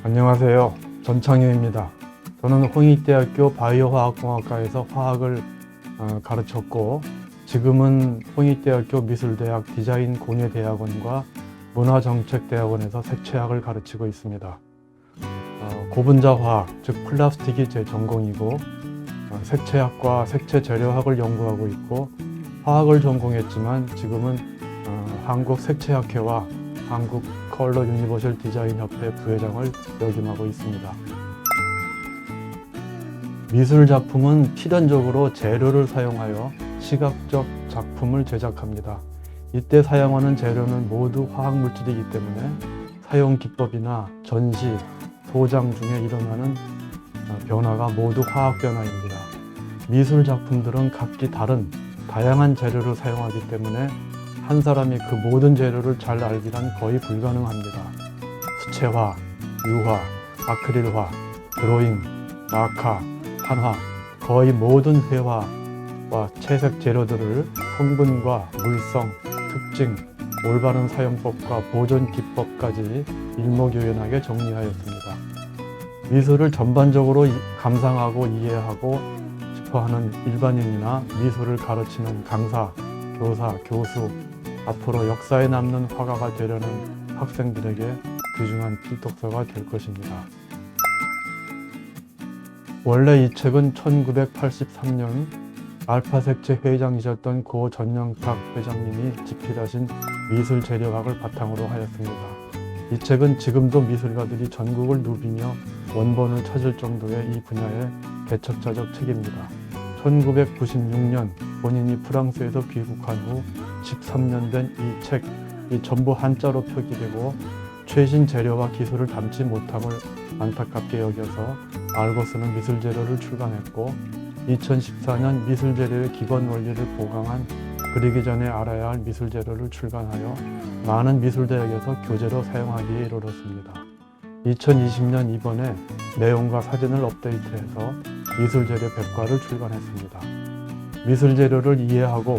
안녕하세요. 전창효입니다. 저는 홍익대학교 바이오화학공학과에서 화학을 가르쳤고, 지금은 홍익대학교 미술대학 디자인공예대학원과 문화정책대학원에서 색채학을 가르치고 있습니다. 고분자화학, 즉 플라스틱이 제 전공이고, 색채학과 색채재료학을 연구하고 있고, 화학을 전공했지만 지금은 한국색채학회와 한국 컬러 유니버셜 디자인 협회 부회장을 역임하고 있습니다. 미술 작품은 필연적으로 재료를 사용하여 시각적 작품을 제작합니다. 이때 사용하는 재료는 모두 화학 물질이기 때문에 사용 기법이나 전시, 소장 중에 일어나는 변화가 모두 화학 변화입니다. 미술 작품들은 각기 다른 다양한 재료를 사용하기 때문에 한 사람이 그 모든 재료를 잘 알기란 거의 불가능합니다. 수채화, 유화, 아크릴화, 드로잉, 낙화, 판화, 거의 모든 회화와 채색 재료들을 성분과 물성, 특징, 올바른 사용법과 보존 기법까지 일목요연하게 정리하였습니다. 미술을 전반적으로 감상하고 이해하고 싶어하는 일반인이나 미술을 가르치는 강사, 교사, 교수, 앞으로 역사에 남는 화가가 되려는 학생들에게 귀중한 필독서가 될 것입니다. 원래 이 책은 1983년 알파색채 회장이셨던 고 전영탁 회장님이 집필하신 미술재료학을 바탕으로 하였습니다. 이 책은 지금도 미술가들이 전국을 누비며 원본을 찾을 정도의 이 분야의 개척자적 책입니다. 1996년 본인이 프랑스에서 귀국한 후 13년 된 이 책이 전부 한자로 표기되고 최신 재료와 기술을 담지 못함을 안타깝게 여겨서 알고 쓰는 미술재료를 출간했고, 2014년 미술재료의 기본 원리를 보강한 그리기 전에 알아야 할 미술재료를 출간하여 많은 미술대학에서 교재로 사용하기에 이르렀습니다. 2020년 이번에 내용과 사진을 업데이트해서 미술재료 백과를 출간했습니다. 미술재료를 이해하고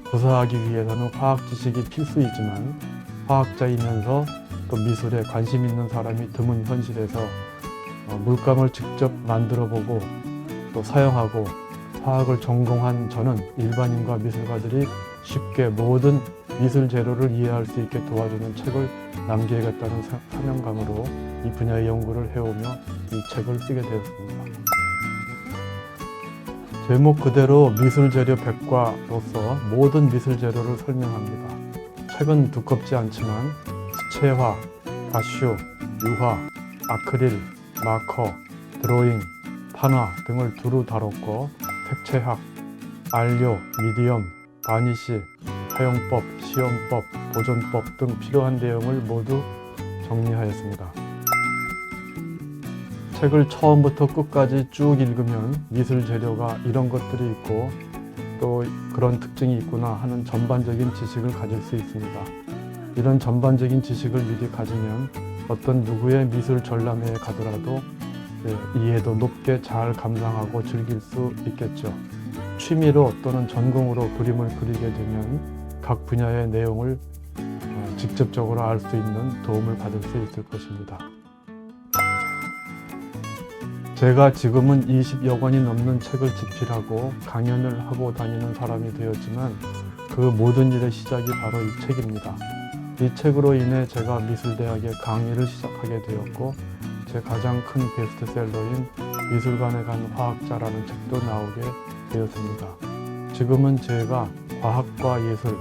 구사하기 위해서는 화학 지식이 필수이지만 화학자이면서 또 미술에 관심 있는 사람이 드문 현실에서 물감을 직접 만들어보고 또 사용하고 화학을 전공한 저는 일반인과 미술가들이 쉽게 모든 미술 재료를 이해할 수 있게 도와주는 책을 남겨야겠다는 사명감으로 이 분야의 연구를 해오며 이 책을 쓰게 되었습니다. 제목 그대로 미술재료 백과로서 모든 미술재료를 설명합니다. 책은 두껍지 않지만 수채화, 가슈, 유화, 아크릴, 마커, 드로잉, 판화 등을 두루 다뤘고 색채학, 안료, 미디엄, 바니시, 사용법, 시험법, 보존법 등 필요한 내용을 모두 정리하였습니다. 책을 처음부터 끝까지 쭉 읽으면 미술 재료가 이런 것들이 있고 또 그런 특징이 있구나 하는 전반적인 지식을 가질 수 있습니다. 이런 전반적인 지식을 미리 가지면 어떤 누구의 미술 전람회에 가더라도 이해도 높게 잘 감상하고 즐길 수 있겠죠. 취미로 또는 전공으로 그림을 그리게 되면 각 분야의 내용을 직접적으로 알 수 있는 도움을 받을 수 있을 것입니다. 제가 지금은 20여 권이 넘는 책을 집필하고 강연을 하고 다니는 사람이 되었지만 그 모든 일의 시작이 바로 이 책입니다. 이 책으로 인해 제가 미술대학에 강의를 시작하게 되었고 제 가장 큰 베스트셀러인 미술관에 간 화학자라는 책도 나오게 되었습니다. 지금은 제가 과학과 예술,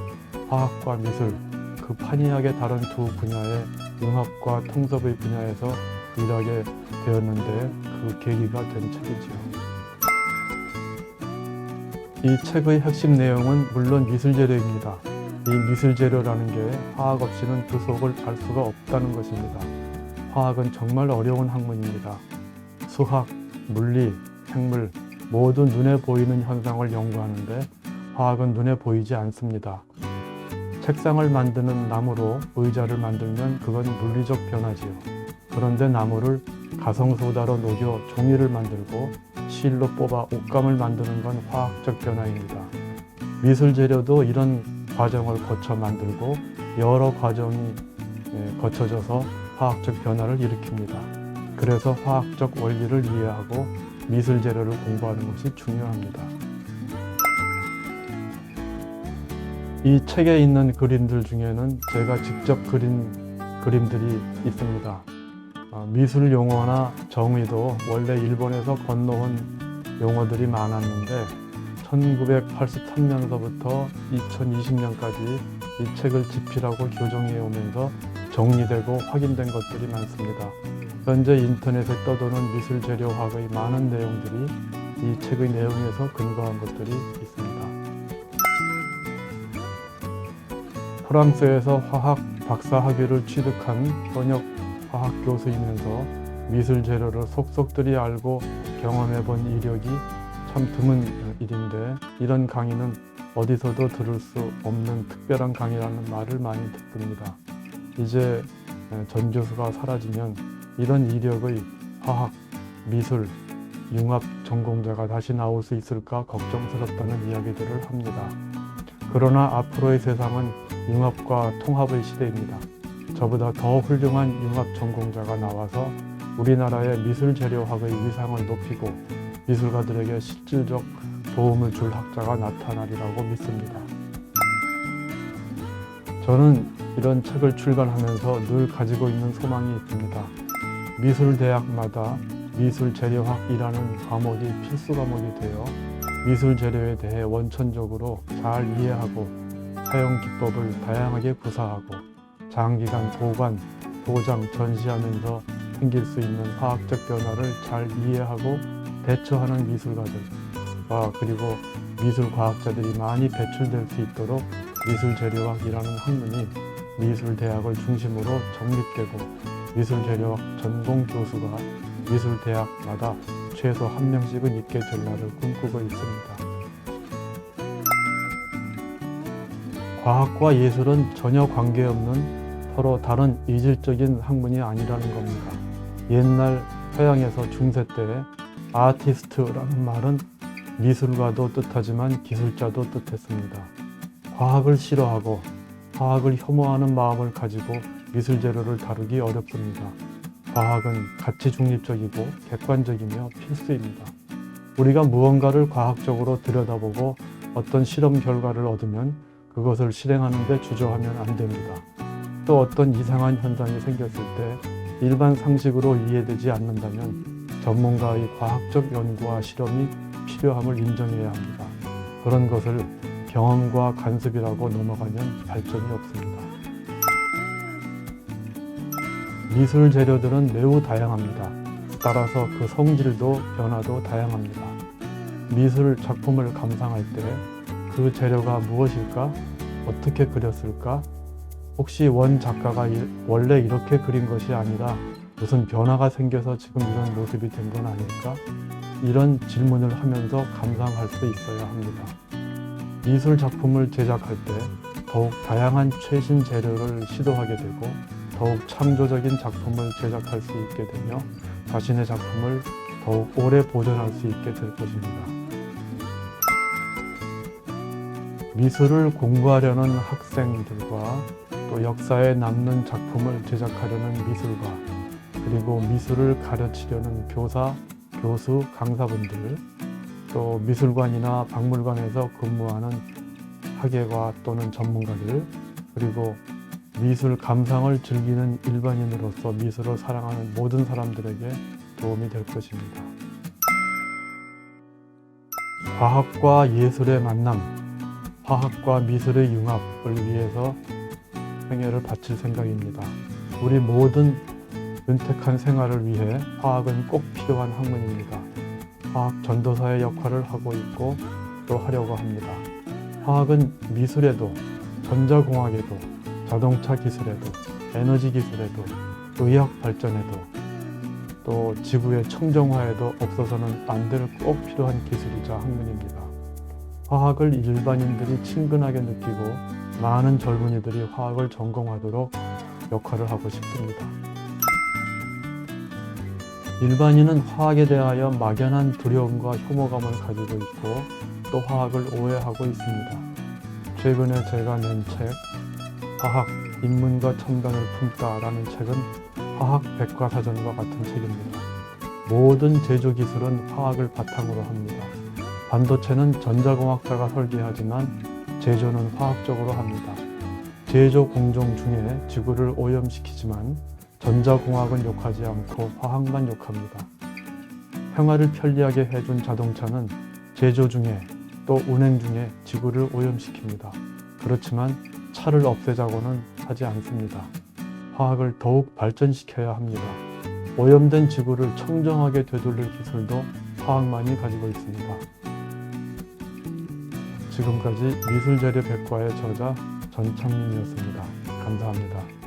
화학과 미술 그 판이하게 다른 두 분야의 융합과 통섭의 분야에서 일하게 되었는데 그 계기가 된 책이지요. 이 책의 핵심 내용은 물론 미술재료입니다. 이 미술재료라는 게 화학 없이는 그 속을 알 수가 없다는 것입니다. 화학은 정말 어려운 학문입니다. 수학, 물리, 생물 모두 눈에 보이는 현상을 연구하는데 화학은 눈에 보이지 않습니다. 책상을 만드는 나무로 의자를 만들면 그건 물리적 변화지요. 그런데 나무를 가성소다로 녹여 종이를 만들고 실로 뽑아 옷감을 만드는 건 화학적 변화입니다. 미술 재료도 이런 과정을 거쳐 만들고 여러 과정이 거쳐져서 화학적 변화를 일으킵니다. 그래서 화학적 원리를 이해하고 미술 재료를 공부하는 것이 중요합니다. 이 책에 있는 그림들 중에는 제가 직접 그린 그림들이 있습니다. 미술 용어나 정의도 원래 일본에서 건너온 용어들이 많았는데 1983년서부터 2020년까지 이 책을 집필하고 교정해 오면서 정리되고 확인된 것들이 많습니다. 현재 인터넷에 떠도는 미술 재료학의 많은 내용들이 이 책의 내용에서 근거한 것들이 있습니다. 프랑스에서 화학 박사 학위를 취득한 현역 화학 교수이면서 미술 재료를 속속들이 알고 경험해 본 이력이 참 드문 일인데, 이런 강의는 어디서도 들을 수 없는 특별한 강의라는 말을 많이 듣습니다. 이제 전 교수가 사라지면 이런 이력의 화학, 미술, 융합 전공자가 다시 나올 수 있을까 걱정스럽다는 이야기들을 합니다. 그러나 앞으로의 세상은 융합과 통합의 시대입니다. 저보다 더 훌륭한 융합 전공자가 나와서 우리나라의 미술 재료학의 위상을 높이고 미술가들에게 실질적 도움을 줄 학자가 나타나리라고 믿습니다. 저는 이런 책을 출간하면서 늘 가지고 있는 소망이 있습니다. 미술대학마다 미술재료학이라는 과목이 필수 과목이 되어 미술 재료에 대해 원천적으로 잘 이해하고 사용 기법을 다양하게 구사하고 장기간 보관, 보장, 전시하면서 생길 수 있는 화학적 변화를 잘 이해하고 대처하는 미술가들과 그리고 미술과학자들이 많이 배출될 수 있도록 미술재료학이라는 학문이 미술대학을 중심으로 정립되고 미술재료학 전공 교수가 미술대학마다 최소 한 명씩은 있게 될 날을 꿈꾸고 있습니다. 과학과 예술은 전혀 관계없는 서로 다른 이질적인 학문이 아니라는 겁니다. 옛날 서양에서 중세 때 아티스트라는 말은 미술가도 뜻하지만 기술자도 뜻했습니다. 과학을 싫어하고 과학을 혐오하는 마음을 가지고 미술 재료를 다루기 어렵습니다. 과학은 가치 중립적이고 객관적이며 필수입니다. 우리가 무언가를 과학적으로 들여다보고 어떤 실험 결과를 얻으면 그것을 실행하는 데 주저하면 안 됩니다. 또 어떤 이상한 현상이 생겼을 때 일반 상식으로 이해되지 않는다면 전문가의 과학적 연구와 실험이 필요함을 인정해야 합니다. 그런 것을 경험과 간섭이라고 넘어가면 발전이 없습니다. 미술 재료들은 매우 다양합니다. 따라서 그 성질도 변화도 다양합니다. 미술 작품을 감상할 때 그 재료가 무엇일까? 어떻게 그렸을까? 혹시 원 작가가 원래 이렇게 그린 것이 아니라 무슨 변화가 생겨서 지금 이런 모습이 된 건 아닐까? 이런 질문을 하면서 감상할 수 있어야 합니다. 미술 작품을 제작할 때 더욱 다양한 최신 재료를 시도하게 되고 더욱 창조적인 작품을 제작할 수 있게 되며 자신의 작품을 더욱 오래 보존할 수 있게 될 것입니다. 미술을 공부하려는 학생들과 또 역사에 남는 작품을 제작하려는 미술가, 그리고 미술을 가르치려는 교사, 교수, 강사분들, 또 미술관이나 박물관에서 근무하는 학예가 또는 전문가들, 그리고 미술 감상을 즐기는 일반인으로서 미술을 사랑하는 모든 사람들에게 도움이 될 것입니다. 과학과 예술의 만남, 화학과 미술의 융합을 위해서 생애를 바칠 생각입니다. 우리 모든 윤택한 생활을 위해 화학은 꼭 필요한 학문입니다. 화학 전도사의 역할을 하고 있고 또 하려고 합니다. 화학은 미술에도, 전자공학에도, 자동차 기술에도, 에너지 기술에도, 의학 발전에도, 또 지구의 청정화에도 없어서는 안 될 꼭 필요한 기술이자 학문입니다. 화학을 일반인들이 친근하게 느끼고 많은 젊은이들이 화학을 전공하도록 역할을 하고 싶습니다. 일반인은 화학에 대하여 막연한 두려움과 혐오감을 가지고 있고 또 화학을 오해하고 있습니다. 최근에 제가 낸 책 화학, 인문과 첨단을 품다라는 책은 화학 백과사전과 같은 책입니다. 모든 제조 기술은 화학을 바탕으로 합니다. 반도체는 전자공학자가 설계하지만 제조는 화학적으로 합니다. 제조 공정 중에 지구를 오염시키지만 전자공학은 욕하지 않고 화학만 욕합니다. 생활을 편리하게 해준 자동차는 제조 중에 또 운행 중에 지구를 오염시킵니다. 그렇지만 차를 없애자고는 하지 않습니다. 화학을 더욱 발전시켜야 합니다. 오염된 지구를 청정하게 되돌릴 기술도 화학만이 가지고 있습니다. 지금까지 미술재료 백과의 저자 전창민이었습니다. 감사합니다.